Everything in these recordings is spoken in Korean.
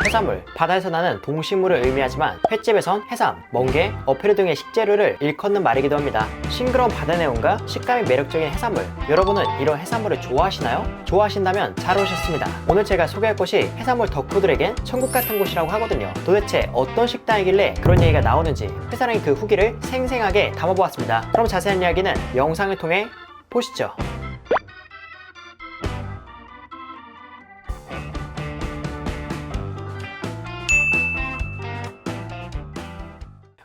해산물, 바다에서 나는 동식물을 의미하지만 횟집에선 해삼, 멍게, 어패류 등의 식재료를 일컫는 말이기도 합니다. 싱그러운 바다 내용과 식감이 매력적인 해산물, 여러분은 이런 해산물을 좋아하시나요? 좋아하신다면 잘 오셨습니다. 오늘 제가 소개할 곳이 해산물 덕후들에겐 천국 같은 곳이라고 하거든요. 도대체 어떤 식당이길래 그런 얘기가 나오는지 회사랑이 그 후기를 생생하게 담아보았습니다. 그럼 자세한 이야기는 영상을 통해 보시죠.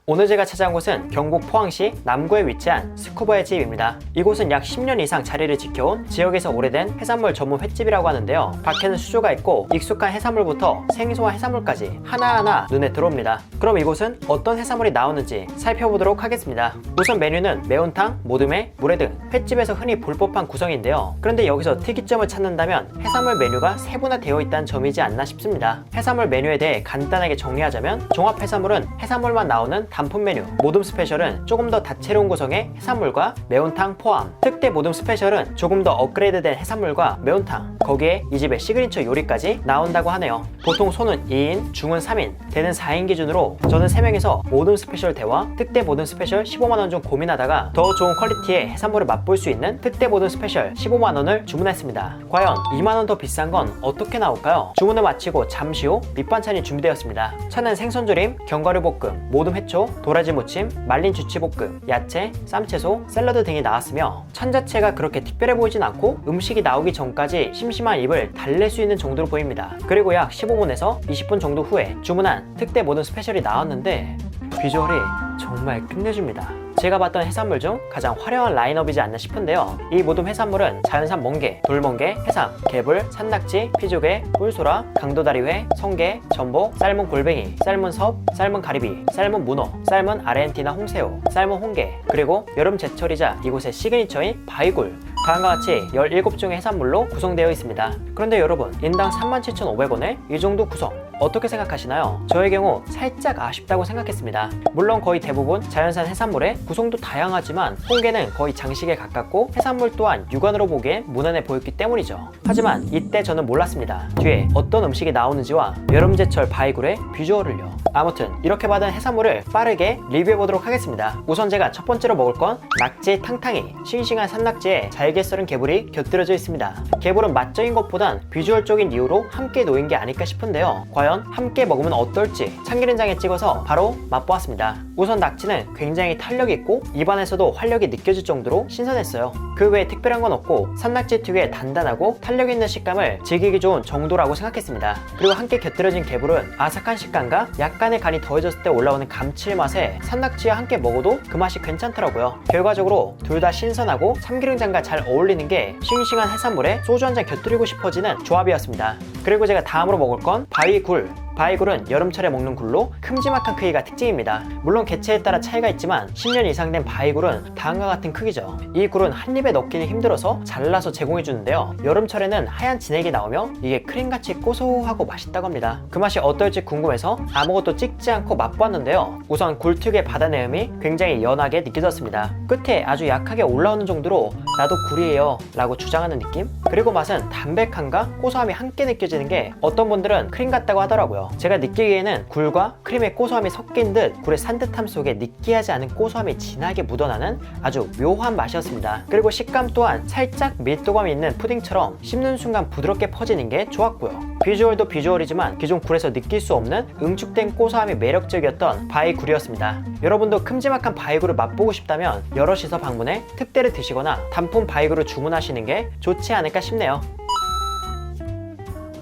오늘 제가 찾아온 곳은 경북 포항시 남구에 위치한 스쿠버의 집입니다. 이곳은 약 10년 이상 자리를 지켜온 지역에서 오래된 해산물 전문 횟집이라고 하는데요. 밖에는 수조가 있고 익숙한 해산물부터 생소한 해산물까지 하나하나 눈에 들어옵니다. 그럼 이곳은 어떤 해산물이 나오는지 살펴보도록 하겠습니다. 우선 메뉴는 매운탕, 모듬회, 물회 등 횟집에서 흔히 볼 법한 구성인데요. 그런데 여기서 특이점을 찾는다면 해산물 메뉴가 세분화되어 있다는 점이지 않나 싶습니다. 해산물 메뉴에 대해 간단하게 정리하자면 종합 해산물은 해산물만 나오는 단품 메뉴, 모듬 스페셜은 조금 더 다채로운 구성의 해산물과 매운탕 포함, 특대 모듬 스페셜은 조금 더 업그레이드된 해산물과 매운탕, 거기에 이 집의 시그니처 요리까지 나온다고 하네요. 보통 소는 2인, 중은 3인, 대는 4인 기준으로 저는 3명에서 모듬 스페셜 대와 특대 모듬 스페셜 15만원 좀 고민하다가 더 좋은 퀄리티의 해산물을 맛볼 수 있는 특대 모듬 스페셜 15만원을 주문했습니다. 과연 2만원 더 비싼 건 어떻게 나올까요? 주문을 마치고 잠시 후 밑반찬이 준비되었습니다. 차는 생선조림, 견과류 볶음, 모듬 해초, 도라지 무침, 말린 주치볶음, 야채, 쌈채소, 샐러드 등이 나왔으며 천 자체가 그렇게 특별해 보이진 않고 음식이 나오기 전까지 심심한 입을 달랠 수 있는 정도로 보입니다. 그리고 약 15분에서 20분 정도 후에 주문한 특대 모듬 스페셜이 나왔는데 비주얼이 정말 끝내줍니다. 제가 봤던 해산물 중 가장 화려한 라인업이지 않나 싶은데요. 이 모든 해산물은 자연산 멍게, 돌멍게, 해삼, 개불, 산낙지, 피조개, 꿀소라, 강도다리회, 성게, 전복, 삶은 골뱅이, 삶은 섭, 삶은 가리비, 삶은 문어, 삶은 아르헨티나 홍새우, 삶은 홍게, 그리고 여름 제철이자 이곳의 시그니처인 바이굴, 다음과 같이 17종의 해산물로 구성되어 있습니다. 그런데 여러분, 인당 37,500원에 이 정도 구성 어떻게 생각하시나요? 저의 경우 살짝 아쉽다고 생각했습니다. 물론 거의 대부분 자연산 해산물에 구성도 다양하지만 홍게는 거의 장식에 가깝고 해산물 또한 육안으로 보기엔 무난해 보였기 때문이죠. 하지만 이때 저는 몰랐습니다. 뒤에 어떤 음식이 나오는지와 여름제철 바이굴의 비주얼을요. 아무튼 이렇게 받은 해산물을 빠르게 리뷰해보도록 하겠습니다. 우선 제가 첫 번째로 먹을 건 낙지 탕탕이, 싱싱한 산낙지에 잘게 썰은 개불이 곁들여져 있습니다. 개불은 맛적인 것보단 비주얼적인 이유로 함께 놓인 게 아닐까 싶은데요. 과연 함께 먹으면 어떨지 참기름장에 찍어서 바로 맛보았습니다. 우선 낙지는 굉장히 탄력이 있고 입안에서도 활력이 느껴질 정도로 신선했어요. 그 외에 특별한 건 없고 산낙지 특유의 단단하고 탄력 있는 식감을 즐기기 좋은 정도라고 생각했습니다. 그리고 함께 곁들여진 개불은 아삭한 식감과 약간의 간이 더해졌을 때 올라오는 감칠맛에 산낙지와 함께 먹어도 그 맛이 괜찮더라고요. 결과적으로 둘 다 신선하고 참기름장과 잘 어울리는 게 싱싱한 해산물에 소주 한 잔 곁들이고 싶어지는 조합이었습니다. 그리고 제가 다음으로 먹을 건 바위굴. 바이굴은 여름철에 먹는 굴로 큼지막한 크기가 특징입니다. 물론 개체에 따라 차이가 있지만 10년 이상 된 바이굴은 다음과 같은 크기죠. 이 굴은 한 입에 넣기는 힘들어서 잘라서 제공해주는데요. 여름철에는 하얀 진액이 나오며 이게 크림같이 고소하고 맛있다고 합니다. 그 맛이 어떨지 궁금해서 아무것도 찍지 않고 맛보았는데요. 우선 굴 특유의 바다 내음이 굉장히 연하게 느껴졌습니다. 끝에 아주 약하게 올라오는 정도로 나도 굴이에요 라고 주장하는 느낌? 그리고 맛은 담백함과 고소함이 함께 느껴지는 게 어떤 분들은 크림 같다고 하더라고요. 제가 느끼기에는 굴과 크림의 고소함이 섞인 듯 굴의 산뜻함 속에 느끼하지 않은 고소함이 진하게 묻어나는 아주 묘한 맛이었습니다. 그리고 식감 또한 살짝 밀도감이 있는 푸딩처럼 씹는 순간 부드럽게 퍼지는 게 좋았고요. 비주얼도 비주얼이지만 기존 굴에서 느낄 수 없는 응축된 고소함이 매력적이었던 바이굴이었습니다. 여러분도 큼지막한 바이굴을 맛보고 싶다면 여럿이서 방문해 특대를 드시거나 단품 바이굴을 주문하시는 게 좋지 않을까 싶네요.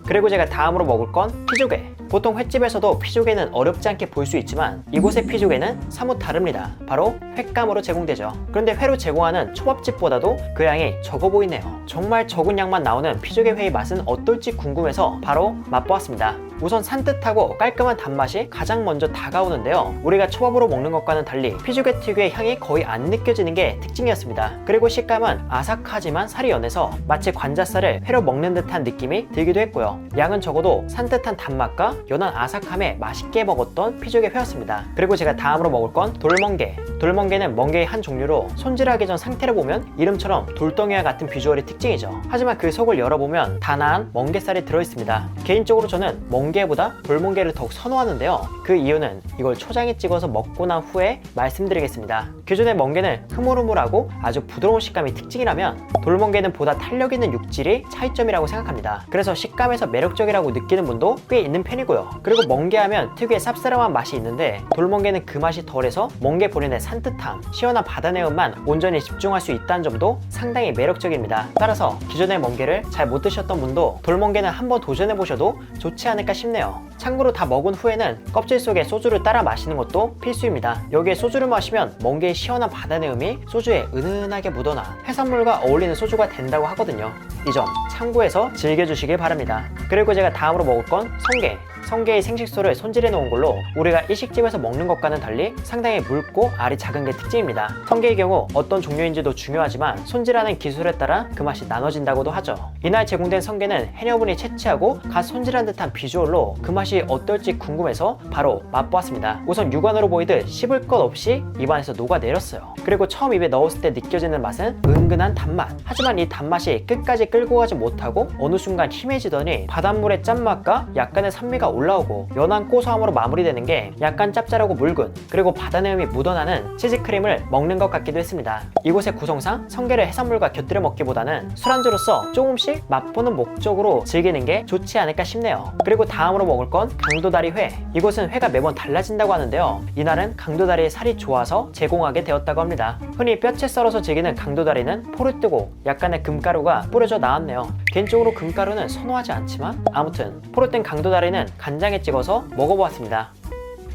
그리고 제가 다음으로 먹을 건 피조개. 보통 횟집에서도 피조개는 어렵지 않게 볼 수 있지만 이곳의 피조개는 사뭇 다릅니다. 바로 횟감으로 제공되죠. 그런데 회로 제공하는 초밥집보다도 그 양이 적어 보이네요. 정말 적은 양만 나오는 피조개 회의 맛은 어떨지 궁금해서 바로 맛보았습니다. 우선 산뜻하고 깔끔한 단맛이 가장 먼저 다가오는데요. 우리가 초밥으로 먹는 것과는 달리 피조개 특유의 향이 거의 안 느껴지는 게 특징이었습니다. 그리고 식감은 아삭하지만 살이 연해서 마치 관자살을 회로 먹는 듯한 느낌이 들기도 했고요. 양은 적어도 산뜻한 단맛과 연한 아삭함에 맛있게 먹었던 피조개 회였습니다. 그리고 제가 다음으로 먹을 건 돌멍게. 돌멍게는 멍게의 한 종류로 손질하기 전 상태를 보면 이름처럼 돌덩이와 같은 비주얼이 특징이죠. 하지만 그 속을 열어보면 단아한 멍게살이 들어있습니다. 개인적으로 저는 멍게보다 돌멍게를 더욱 선호하는데요. 그 이유는 이걸 초장에 찍어서 먹고 난 후에 말씀드리겠습니다. 기존의 멍게는 흐물흐물하고 아주 부드러운 식감이 특징이라면 돌멍게는 보다 탄력 있는 육질이 차이점이라고 생각합니다. 그래서 식감에서 매력적이라고 느끼는 분도 꽤 있는 편이고요. 그리고 멍게하면 특유의 쌉싸름한 맛이 있는데 돌멍게는 그 맛이 덜해서 멍게 본연의 산뜻함, 시원한 바다 내음만 온전히 집중할 수 있다는 점도 상당히 매력적입니다. 따라서 기존의 멍게를 잘 못 드셨던 분도 돌멍게는 한번 도전해보셔도 좋지 않을까 싶네요. 참고로 다 먹은 후에는 껍질 속에 소주를 따라 마시는 것도 필수입니다. 여기에 소주를 마시면 멍게의 시원한 바다 내음이 소주에 은은하게 묻어나 해산물과 어울리는 소주가 된다고 하거든요. 이 점 참고해서 즐겨주시길 바랍니다. 그리고 제가 다음으로 먹을 건 성게. 성게의 생식소를 손질해 놓은 걸로 우리가 일식집에서 먹는 것과는 달리 상당히 묽고 알이 작은 게 특징입니다. 성게의 경우 어떤 종류인지도 중요하지만 손질하는 기술에 따라 그 맛이 나눠진다고도 하죠. 이날 제공된 성게는 해녀분이 채취하고 갓 손질한 듯한 비주얼로 그 맛이 어떨지 궁금해서 바로 맛보았습니다. 우선 육안으로 보이듯 씹을 것 없이 입안에서 녹아내렸어요. 그리고 처음 입에 넣었을 때 느껴지는 맛은 은근한 단맛. 하지만 이 단맛이 끝까지 끌고 가지 못하고 어느 순간 희미해지더니 바닷물의 짠맛과 약간의 산미가 올라오고 연한 고소함으로 마무리되는 게 약간 짭짤하고 묽은 그리고 바다 내음이 묻어나는 치즈크림을 먹는 것 같기도 했습니다. 이곳의 구성상 성게를 해산물과 곁들여 먹기보다는 술안주로서 조금씩 맛보는 목적으로 즐기는 게 좋지 않을까 싶네요. 그리고 다음으로 먹을 건 강도다리 회. 이곳은 회가 매번 달라진다고 하는데요. 이날은 강도다리의 살이 좋아서 제공하게 되었다고 합니다. 흔히 뼈채 썰어서 즐기는 강도다리는 포를 뜨고 약간의 금가루가 뿌려져 나왔네요. 개인적으로 금가루는 선호하지 않지만 아무튼 포를 뜬 강도다리는 간장에 찍어서 먹어보았습니다.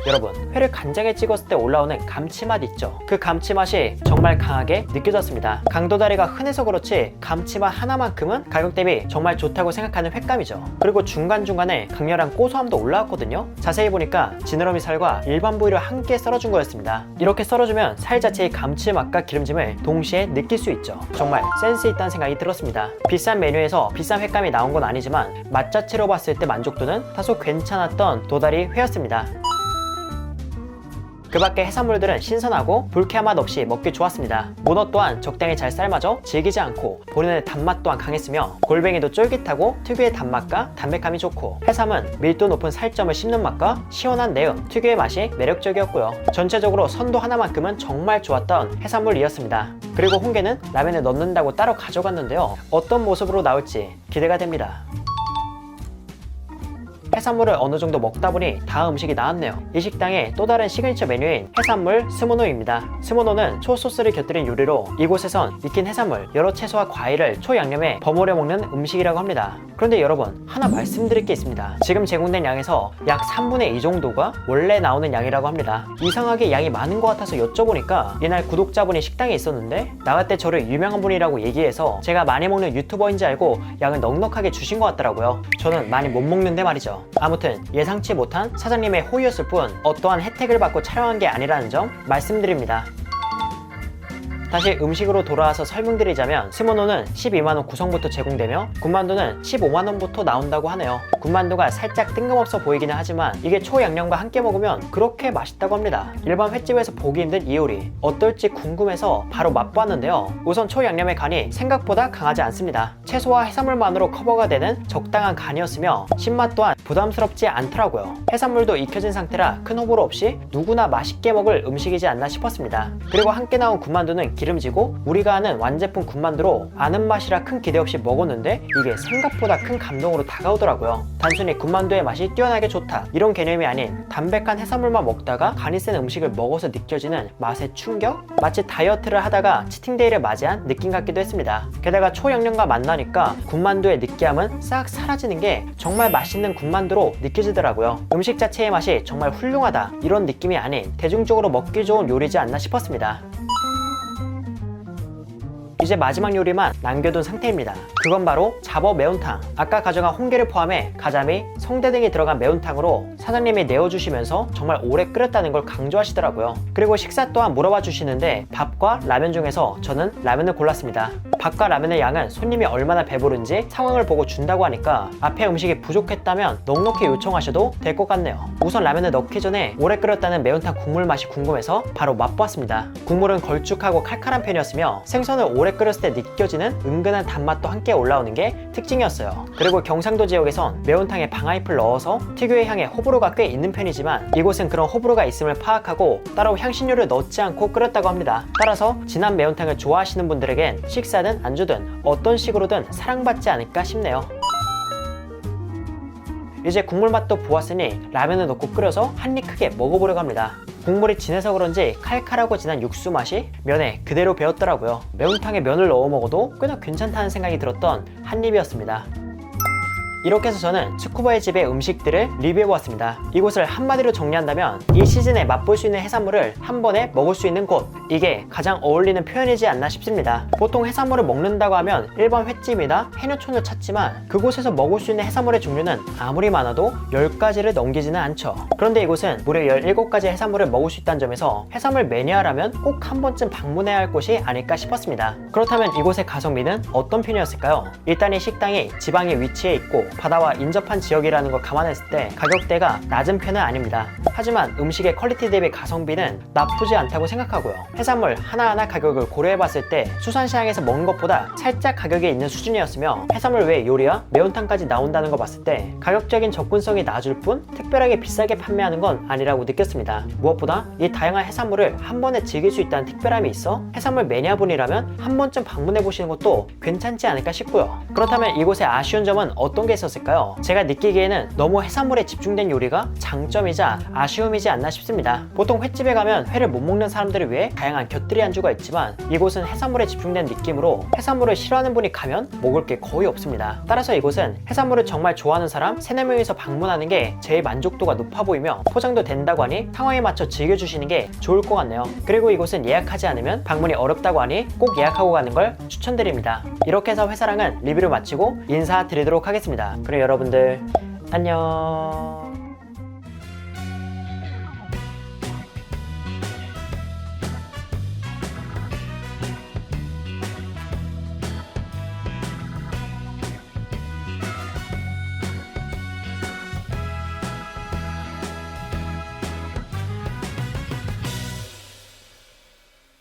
여러분, 회를 간장에 찍었을 때 올라오는 감칠맛 있죠? 그 감칠맛이 정말 강하게 느껴졌습니다. 강도다리가 흔해서 그렇지 감칠맛 하나만큼은 가격 대비 정말 좋다고 생각하는 횟감이죠. 그리고 중간중간에 강렬한 고소함도 올라왔거든요. 자세히 보니까 지느러미 살과 일반 부위를 함께 썰어준 거였습니다. 이렇게 썰어주면 살 자체의 감칠맛과 기름짐을 동시에 느낄 수 있죠. 정말 센스 있다는 생각이 들었습니다. 비싼 메뉴에서 비싼 횟감이 나온 건 아니지만 맛 자체로 봤을 때 만족도는 다소 괜찮았던 도다리 회였습니다. 그 밖에 해산물들은 신선하고 불쾌한 맛 없이 먹기 좋았습니다. 문어 또한 적당히 잘 삶아져 질기지 않고 본연의 단맛 또한 강했으며 골뱅이도 쫄깃하고 특유의 단맛과 담백함이 좋고 해삼은 밀도 높은 살점을 씹는 맛과 시원한 내음, 특유의 맛이 매력적이었고요. 전체적으로 선도 하나만큼은 정말 좋았던 해산물이었습니다. 그리고 홍게는 라면에 넣는다고 따로 가져갔는데요. 어떤 모습으로 나올지 기대가 됩니다. 해산물을 어느 정도 먹다 보니 다음 음식이 나왔네요. 이 식당의 또 다른 시그니처 메뉴인 해산물 스모노입니다. 스모노는 초소스를 곁들인 요리로 이곳에선 익힌 해산물, 여러 채소와 과일을 초양념에 버무려 먹는 음식이라고 합니다. 그런데 여러분, 하나 말씀드릴 게 있습니다. 지금 제공된 양에서 약 3분의 2 정도가 원래 나오는 양이라고 합니다. 이상하게 양이 많은 것 같아서 여쭤보니까 이날 구독자분이 식당에 있었는데 나갈 때 저를 유명한 분이라고 얘기해서 제가 많이 먹는 유튜버인지 알고 양을 넉넉하게 주신 것 같더라고요. 저는 많이 못 먹는데 말이죠. 아무튼 예상치 못한 사장님의 호의였을 뿐 어떠한 혜택을 받고 촬영한 게 아니라는 점 말씀드립니다. 다시 음식으로 돌아와서 설명드리자면 스모노는 12만원 구성부터 제공되며 군만두는 15만원부터 나온다고 하네요. 군만두가 살짝 뜬금없어 보이기는 하지만 이게 초양념과 함께 먹으면 그렇게 맛있다고 합니다. 일반 횟집에서 보기 힘든 이 요리 어떨지 궁금해서 바로 맛보았는데요. 우선 초양념의 간이 생각보다 강하지 않습니다. 채소와 해산물만으로 커버가 되는 적당한 간이었으며 신맛 또한 부담스럽지 않더라고요. 해산물도 익혀진 상태라 큰 호불호 없이 누구나 맛있게 먹을 음식이지 않나 싶었습니다. 그리고 함께 나온 군만두는 기름지고 우리가 아는 완제품 군만두로 아는 맛이라 큰 기대 없이 먹었는데 이게 생각보다 큰 감동으로 다가오더라고요. 단순히 군만두의 맛이 뛰어나게 좋다 이런 개념이 아닌 담백한 해산물만 먹다가 간이 센 음식을 먹어서 느껴지는 맛의 충격? 마치 다이어트를 하다가 치팅데이를 맞이한 느낌 같기도 했습니다. 게다가 초양념과 만나니까 군만두의 느끼함은 싹 사라지는 게 정말 맛있는 군만두로 느껴지더라고요. 음식 자체의 맛이 정말 훌륭하다 이런 느낌이 아닌 대중적으로 먹기 좋은 요리지 않나 싶었습니다. 이제 마지막 요리만 남겨둔 상태입니다. 그건 바로 잡어 매운탕. 아까 가져간 홍게를 포함해 가자미, 성대 등이 들어간 매운탕으로 사장님이 내어주시면서 정말 오래 끓였다는 걸 강조하시더라고요. 그리고 식사 또한 물어봐 주시는데 밥과 라면 중에서 저는 라면을 골랐습니다. 밥과 라면의 양은 손님이 얼마나 배부른지 상황을 보고 준다고 하니까 앞에 음식이 부족했다면 넉넉히 요청하셔도 될 것 같네요. 우선 라면을 넣기 전에 오래 끓였다는 매운탕 국물 맛이 궁금해서 바로 맛보았습니다. 국물은 걸쭉하고 칼칼한 편이었으며 생선을 오래 끓였을 때 느껴지는 은근한 단맛도 함께 올라오는 게 특징이었어요. 그리고 경상도 지역에선 매운탕에 방아잎을 넣어서 특유의 향에 호불호가 꽤 있는 편이지만 이곳은 그런 호불호가 있음을 파악하고 따로 향신료를 넣지 않고 끓였다고 합니다. 따라서 진한 매운탕을 좋아하시는 분들에겐 식사든 안주든 어떤 식으로든 사랑받지 않을까 싶네요. 이제 국물 맛도 보았으니 라면을 넣고 끓여서 한 입 크게 먹어보려고 합니다. 국물이 진해서 그런지 칼칼하고 진한 육수 맛이 면에 그대로 배었더라고요. 매운탕에 면을 넣어 먹어도 꽤나 괜찮다는 생각이 들었던 한 입이었습니다. 이렇게 해서 저는 스쿠버의 집의 음식들을 리뷰해보았습니다. 이곳을 한마디로 정리한다면 이 시즌에 맛볼 수 있는 해산물을 한 번에 먹을 수 있는 곳, 이게 가장 어울리는 표현이지 않나 싶습니다. 보통 해산물을 먹는다고 하면 일반 횟집이나 해녀촌을 찾지만 그곳에서 먹을 수 있는 해산물의 종류는 아무리 많아도 10가지를 넘기지는 않죠. 그런데 이곳은 무려 17가지 해산물을 먹을 수 있다는 점에서 해산물 매니아라면 꼭 한 번쯤 방문해야 할 곳이 아닐까 싶었습니다. 그렇다면 이곳의 가성비는 어떤 편이었을까요? 일단 이 식당이 지방에 위치해 있고 바다와 인접한 지역이라는 걸 감안했을 때 가격대가 낮은 편은 아닙니다. 하지만 음식의 퀄리티 대비 가성비는 나쁘지 않다고 생각하고요. 해산물 하나하나 가격을 고려해봤을 때 수산시장에서 먹는 것보다 살짝 가격이 있는 수준이었으며 해산물 외에 요리와 매운탕까지 나온다는 걸 봤을 때 가격적인 접근성이 낮을 뿐 특별하게 비싸게 판매하는 건 아니라고 느꼈습니다. 무엇보다 이 다양한 해산물을 한 번에 즐길 수 있다는 특별함이 있어 해산물 매니아분이라면 한 번쯤 방문해보시는 것도 괜찮지 않을까 싶고요. 그렇다면 이곳의 아쉬운 점은 어떤 게 있었을까요? 제가 느끼기에는 너무 해산물에 집중된 요리가 장점이자 아쉬움이지 않나 싶습니다. 보통 횟집에 가면 회를 못 먹는 사람들을 위해 다양한 곁들이 안주가 있지만 이곳은 해산물에 집중된 느낌으로 해산물을 싫어하는 분이 가면 먹을 게 거의 없습니다. 따라서 이곳은 해산물을 정말 좋아하는 사람 3-4명이서 방문하는 게 제일 만족도가 높아 보이며 포장도 된다고 하니 상황에 맞춰 즐겨주시는 게 좋을 것 같네요. 그리고 이곳은 예약하지 않으면 방문이 어렵다고 하니 꼭 예약하고 가는 걸 추천드립니다. 이렇게 해서 회사랑은 리뷰를 마치고 인사드리도록 하겠습니다. 그럼 여러분들 안녕.